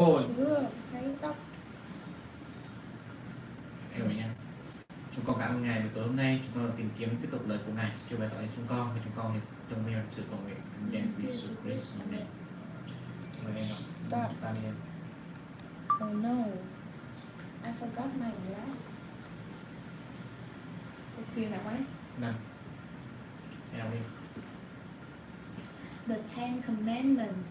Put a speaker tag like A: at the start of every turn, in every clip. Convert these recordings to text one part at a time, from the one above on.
A: Chưa, sấy tóc.
B: Em hiểu nha. Chúng con cảm ơn Ngài buổi tối hôm nay, chúng con tìm kiếm tiếp tục lời của Ngài cho bày tỏ cho chúng con và chúng con trong vinh sự cầu nguyện danh Jesus Christ. Amen. Mời em ạ.
A: Stop.
B: Start again.
A: Oh no, I forgot my glass. Truyền nào ấy?
B: Năm. Em đi.
A: The Ten Commandments.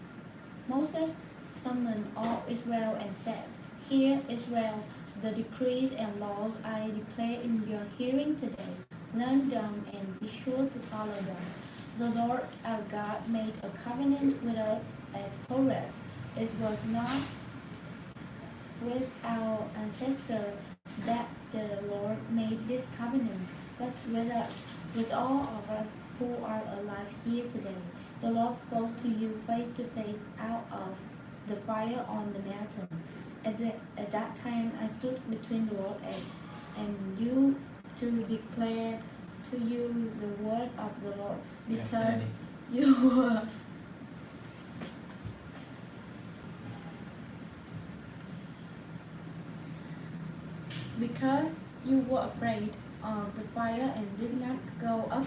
A: Moses summoned all Israel and said, Hear, Israel, the decrees and laws I declare in your hearing today. Learn them and be sure to follow them. The Lord our God made a covenant with us at Horeb. It was not with our ancestor that the Lord made this covenant, but with us, with all of us who are alive here today. The Lord spoke to you face to face out of the fire on the mountain. At that time I stood between the Lord and you to declare to you the word of the Lord, because you were because you were afraid of the fire and did not go up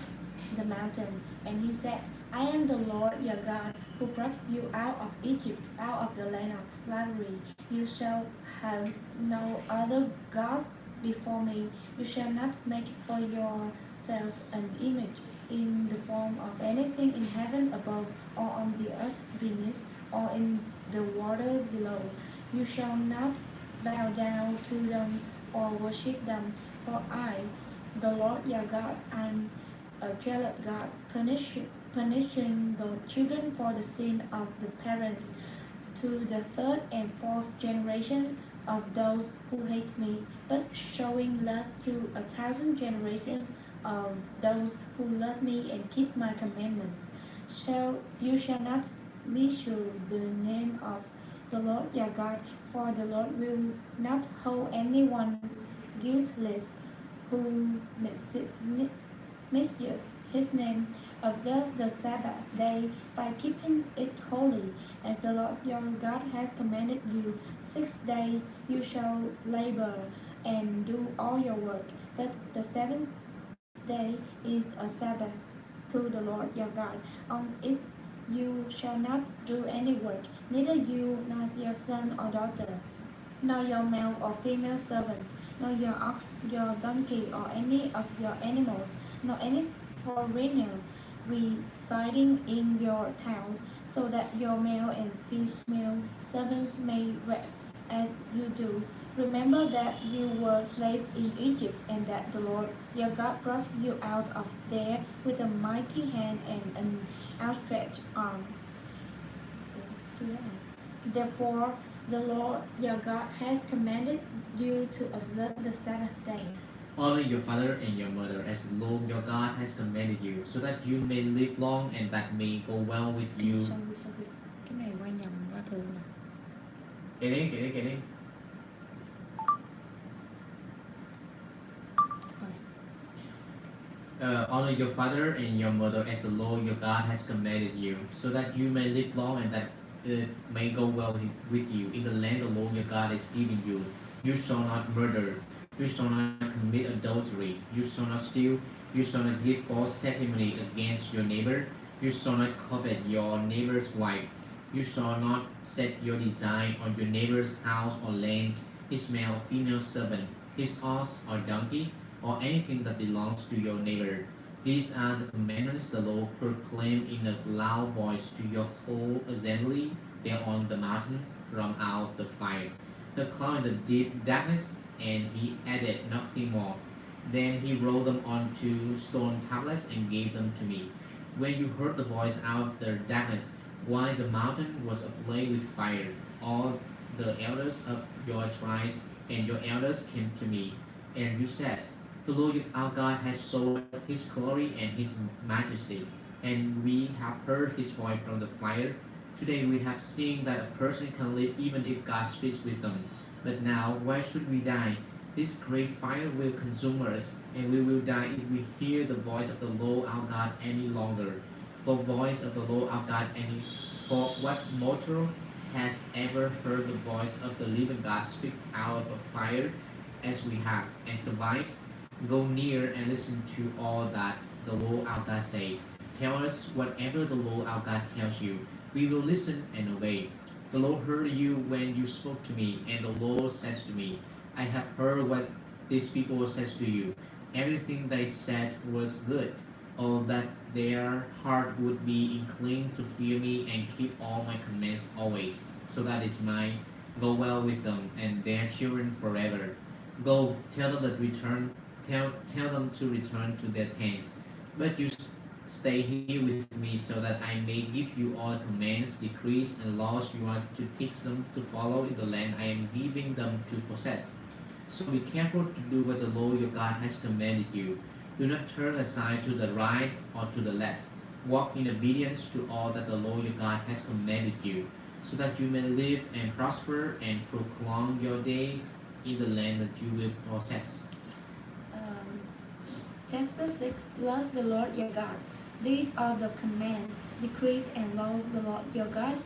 A: the mountain. And he said, I am the Lord your God, who brought you out of Egypt, out of the land of slavery. You shall have no other gods before me. You shall not make for yourself an image in the form of anything in heaven above, or on the earth beneath, or in the waters below. You shall not bow down to them or worship them, for I, the Lord your God, am a jealous God, punishing the children for the sin of the parents to the third and fourth generation of those who hate me, but showing love to 1,000 generations of those who love me and keep my commandments. You shall not misuse the name of the Lord your God, for the Lord will not hold anyone guiltless who misuses his name. Observe the Sabbath day by keeping it holy, as the Lord your God has commanded you. 6 days you shall labor and do all your work, but the seventh day is a Sabbath to the Lord your God. On it you shall not do any work, neither you nor your son or daughter, nor your male or female servant, nor your ox, your donkey, or any of your animals, nor any foreigner residing in your towns, so that your male and female servants may rest as you do. Remember that you were slaves in Egypt, and that the Lord your God brought you out of there with a mighty hand and an outstretched arm. Therefore, the Lord your God has commanded you to observe the Sabbath day.
B: Honor your father and your mother as the Lord your God has commanded you, so that you may live long and that may go well with you.
A: Sorry. Cái này quay nhầm qua thường nè.
B: Kể đi. Honor your father and your mother as the Lord your God has commanded you, so that you may live long and that it may go well with you in the land the Lord your God is giving you. You shall not murder. You shall not commit adultery. You shall not steal. You shall not give false testimony against your neighbor. You shall not covet your neighbor's wife. You shall not set your design on your neighbor's house or land, his male or female servant, his ox or donkey, or anything that belongs to your neighbor. These are the commandments the Lord proclaimed in a loud voice to your whole assembly there on the mountain from out the fire, the cloud and the deep darkness, and he added nothing more. Then he wrote them onto stone tablets and gave them to me. When you heard the voice out of the darkness, while the mountain was ablaze with fire, all the elders of your tribes and your elders came to me, and you said, The Lord our God has shown his glory and his majesty, and we have heard his voice from the fire. Today we have seen that a person can live even if God speaks with them. But now, why should we die? This great fire will consume us, and we will die if we hear the voice of the Lord our God any longer. For voice of the Lord our God any for what mortal has ever heard the voice of the living God speak out of fire as we have and survived? Go near and listen to all that the Lord our God say. Tell us whatever the Lord our God tells you. We will listen and obey. The Lord heard you when you spoke to me, and the Lord says to me, I have heard what these people says to you. Everything they said was good. All that their heart would be inclined to fear me and keep all my commands always, so that it might go well with them and their children forever. Go, tell them to return to their tents. But you stay here with me so that I may give you all commands, decrees, and laws you are to teach them to follow in the land I am giving them to possess. So be careful to do what the Lord your God has commanded you. Do not turn aside to the right or to the left. Walk in obedience to all that the Lord your God has commanded you, so that you may live and prosper and prolong your days in the land that you will possess.
A: Um, Chapter 6. Love the Lord your God. These are the commands, decrees, and laws the Lord your God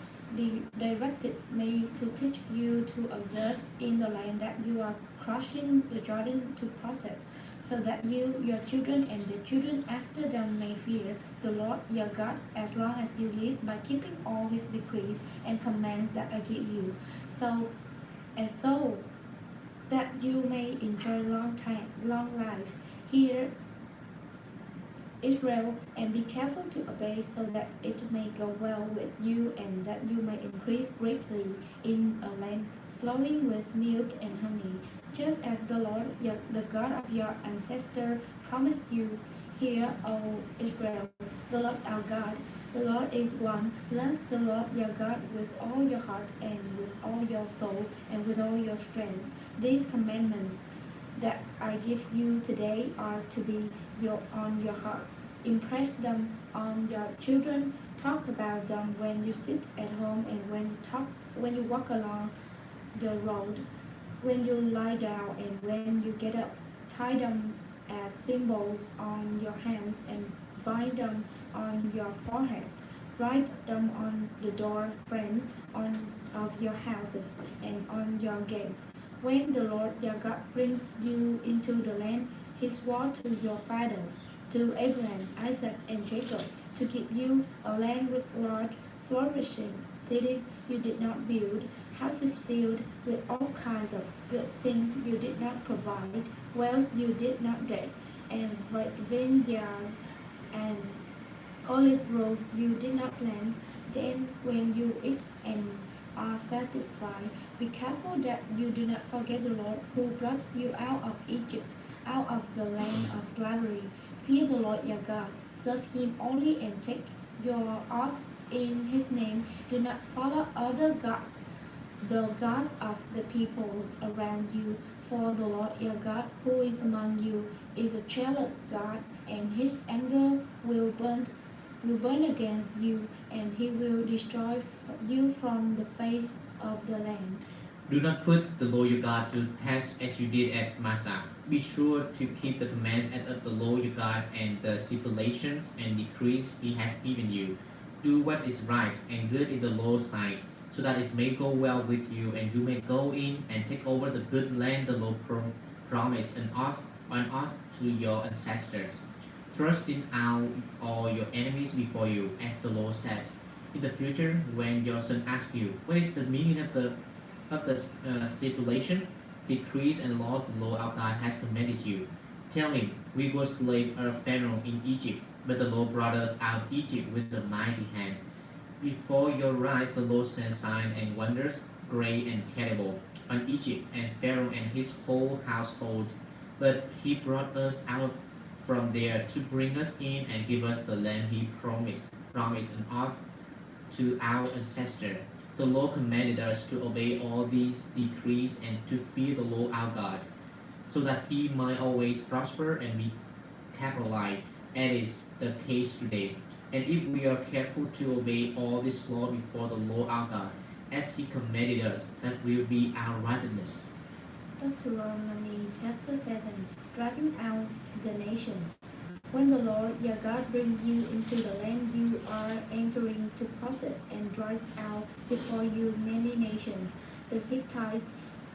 A: directed me to teach you to observe in the land that you are crossing the Jordan to possess, so that you, your children, and the children after them may fear the Lord your God as long as you live, by keeping all his decrees and commands that I give you, so that you may enjoy long life. Hear, Israel, and be careful to obey, so that it may go well with you, and that you may increase greatly in a land flowing with milk and honey, just as the Lord, the God of your ancestor, promised you. Hear, O Israel, the Lord our God, the Lord is one. Love the Lord your God with all your heart, and with all your soul, and with all your strength. These commandments that I give you today are to be on your hearts. Impress them on your children. Talk about them when you sit at home, and when you walk along the road, when you lie down, and when you get up. Tie them as symbols on your hands, and bind them on your foreheads. Write them on the door frames of your houses and on your gates. When the Lord your God brings you into the land he swore to your fathers, to Abraham, Isaac, and Jacob, to give you a land with large, flourishing cities you did not build, houses filled with all kinds of good things you did not provide, wells you did not dig, and vineyards and olive groves you did not plant. Then when you eat and are satisfied, be careful that you do not forget the Lord who brought you out of Egypt, out of the land of slavery. Fear the Lord your God, serve him only, and take your oath in his name. Do not follow other gods, the gods of the peoples around you, for the Lord your God, who is among you, is a jealous God, and his anger will burn against you, and he will destroy you from the face of the land.
B: Do not put the Lord your God to test as you did at Massa. Be sure to keep the commands of the Lord your God and the stipulations and decrees he has given you. Do what is right and good in the Lord's sight, so that it may go well with you, and you may go in and take over the good land the Lord promised an oath to your ancestors. Thrusting out all your enemies before you, as the Lord said. In the future, when your son asks you, what is the meaning of the stipulation, decrees, and laws the Lord our God has commanded you, tell him, we were slaves of Pharaoh in Egypt, but the Lord brought us out of Egypt with a mighty hand. Before your eyes the Lord sent signs and wonders, great and terrible, on Egypt and Pharaoh and his whole household. But he brought us out from there to bring us in and give us the land he promised an oath to our ancestor. The Lord commanded us to obey all these decrees and to fear the Lord our God, so that he might always prosper and be capitalized, as is the case today. And if we are careful to obey all this law before the Lord our God, as he commanded us, that will be our righteousness.
A: Deuteronomy chapter 7. Driving out the nations. When the Lord your God brings you into the land you are entering to possess and drives out before you many nations, the Hittites,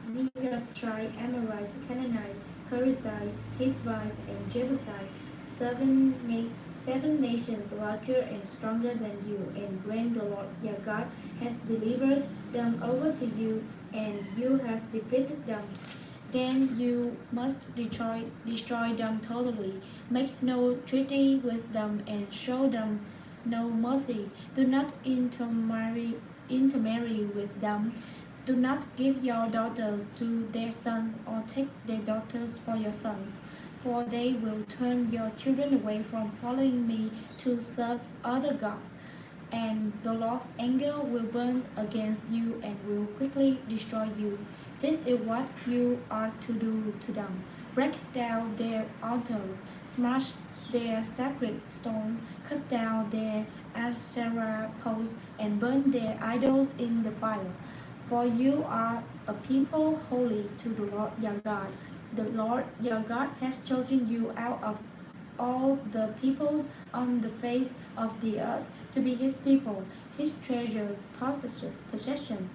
A: Girgashite, Amorites, Canaanites, Perizzite, Hivites, and Jebusites, seven nations larger and stronger than you, and when the Lord your God has delivered them over to you, and you have defeated them, then you must destroy them totally. Make no treaty with them and show them no mercy. Do not intermarry with them. Do not give your daughters to their sons or take their daughters for your sons, for they will turn your children away from following me to serve other gods, and the Lord's anger will burn against you and will quickly destroy you. This is what you are to do to them. Break down their altars, smash their sacred stones, cut down their Asherah poles, and burn their idols in the fire. For you are a people holy to the Lord your God. The Lord your God has chosen you out of all the peoples on the face of the earth to be his people, his treasured possession.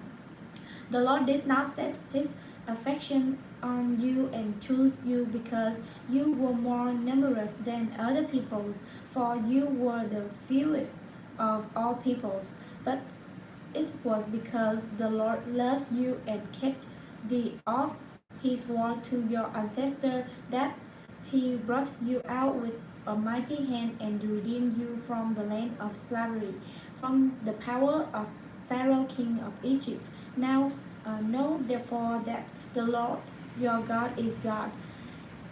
A: The Lord did not set his affection on you and choose you because you were more numerous than other peoples, for you were the fewest of all peoples, but it was because the Lord loved you and kept the oath he swore to your ancestor that he brought you out with a mighty hand and redeemed you from the land of slavery, from the power of Pharaoh king of Egypt. Now know therefore that the Lord your God is God.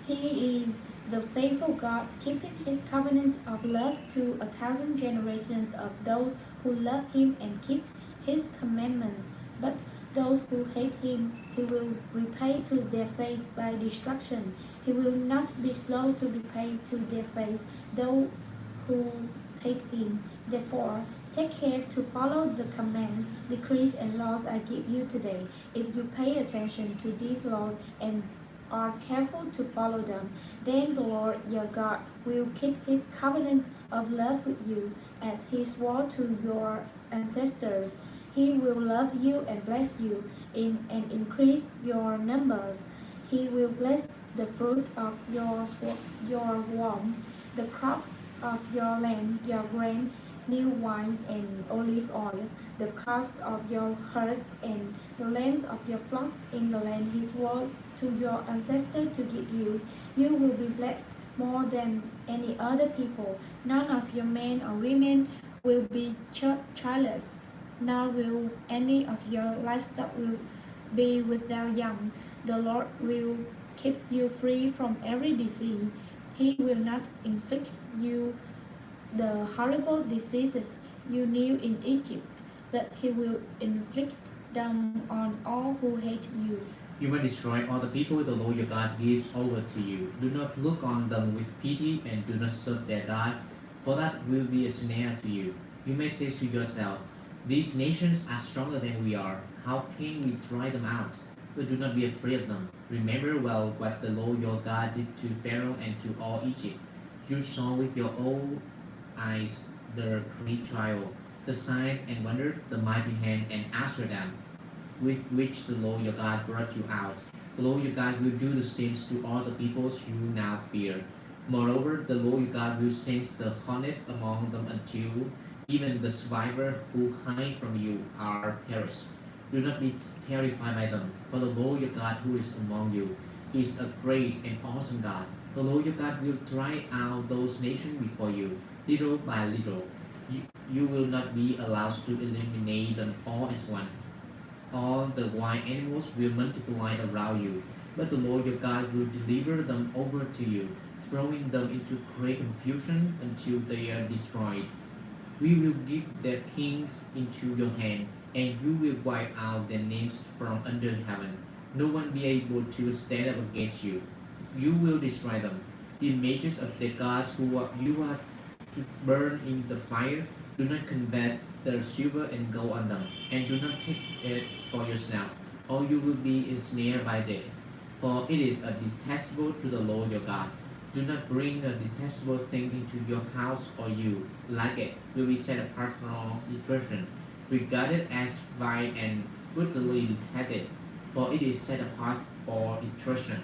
A: He is the faithful God, keeping his covenant of love to 1,000 generations of those who love him and keep his commandments. But those who hate him, he will repay to their face by destruction. He will not be slow to repay to their face those who hate him. Therefore, take care to follow the commands, decrees, and laws I give you today. If you pay attention to these laws and are careful to follow them, then the Lord your God will keep his covenant of love with you, as he swore to your ancestors. He will love you and bless you and increase your numbers. He will bless the fruit of your womb, the crops of your land, your grain, new wine and olive oil, the cost of your herds and the lambs of your flocks in the land he swore to your ancestor to give you. You will be blessed more than any other people. None of your men or women will be childless, nor will any of your livestock will be without young. The Lord will keep you free from every disease. He will not inflict you the horrible diseases you knew in Egypt, but he will inflict them on all who hate you.
B: You may destroy all the people the Lord your God gives over to you. Do not look on them with pity and do not serve their gods, for that will be a snare to you. You may say to yourself, these nations are stronger than we are. How can we drive them out? But do not be afraid of them. Remember well what the Lord your God did to Pharaoh and to all Egypt. You saw with your own eyes the great trial, the signs and wonders, the mighty hand and Amsterdam, with which the Lord your God brought you out. The Lord your God will do the same to all the peoples you now fear. Moreover, the Lord your God will send the hornet among them until even the survivor who hide from you are perished. Do not be terrified by them, for the Lord your God who is among you is a great and awesome God. The Lord your God will drive out those nations before you, little by little. You will not be allowed to eliminate them all as one. All the wild animals will multiply around you, but the Lord your God will deliver them over to you, throwing them into great confusion until they are destroyed. We will give their kings into your hand, and you will wipe out their names from under heaven. No one be able to stand up against you. You will destroy them. The images of the gods you are to burn in the fire, do not convert the silver and gold on them, and do not take it for yourself, or you will be ensnared by it. For it is a detestable to the Lord your God. Do not bring a detestable thing into your house, or you, like it, will be set apart from destruction. Regard it as vile and brutally detested, for it is set apart for destruction.